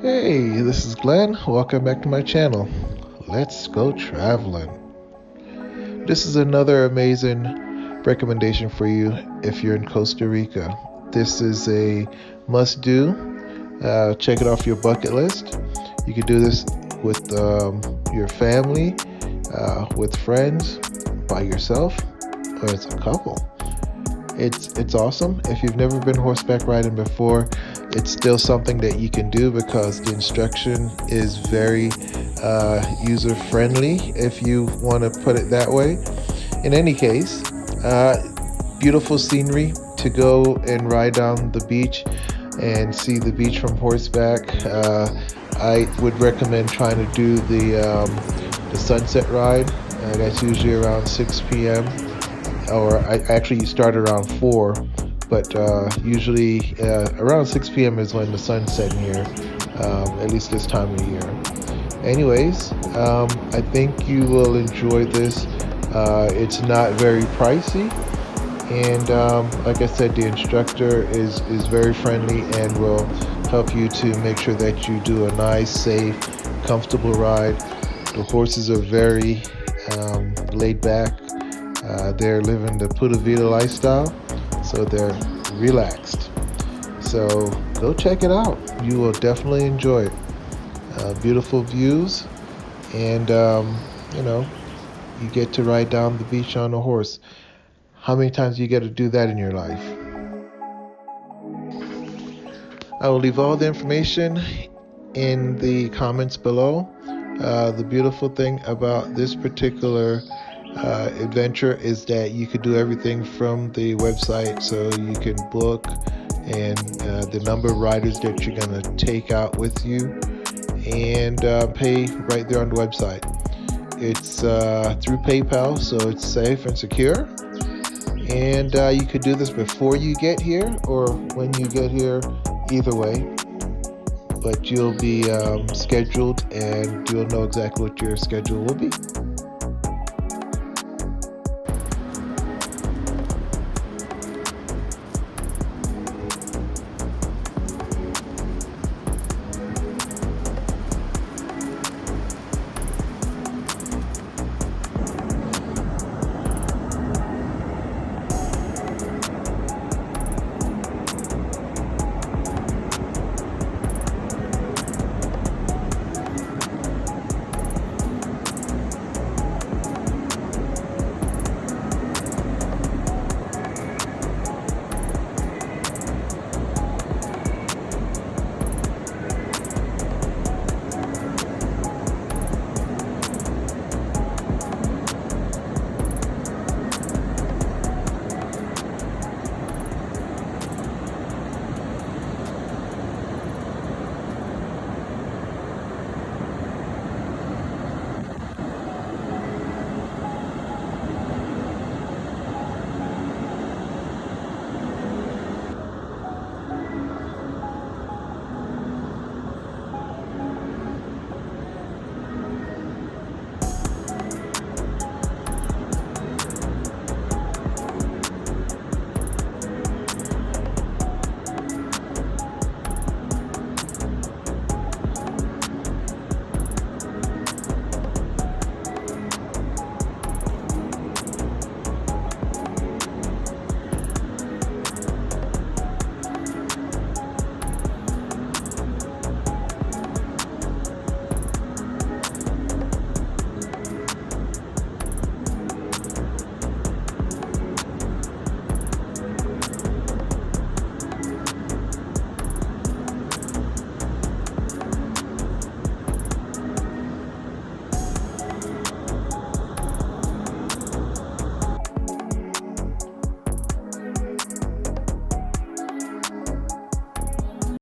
Hey, this is Glenn. Welcome back to my channel. Let's go traveling. This is another amazing recommendation for you if you're in Costa Rica. This is a must do. Check it off your bucket list. You can do this with your family, with friends, by yourself, or as a couple. It's awesome. If you've never been horseback riding before, it's still something that you can do because the instruction is very user friendly, if you want to put it that way. In any case, beautiful scenery to go and ride down the beach and see the beach from horseback. I would recommend trying to do the sunset ride. That's usually around 6 p.m. or actually you start around 4, but usually around 6 p.m. is when the sun's setting here, at least this time of year. Anyways, I think you will enjoy this. It's not very pricey, and like I said, the instructor is very friendly and will help you to make sure that you do a nice, safe, comfortable ride. The horses are very laid back. They're living the Pura Vida lifestyle, so they're relaxed. So go check it out. You will definitely enjoy it. Beautiful views, and you get to ride down the beach on a horse. How many times do you get to do that in your life? I will leave all the information in the comments below. The beautiful thing about this particular adventure is that you could do everything from the website, so you can book and the number of riders that you're going to take out with you, and pay right there on the website. It's through PayPal, so it's safe and secure, and you could do this before you get here or when you get here, either way, but you'll be scheduled and you'll know exactly what your schedule will be.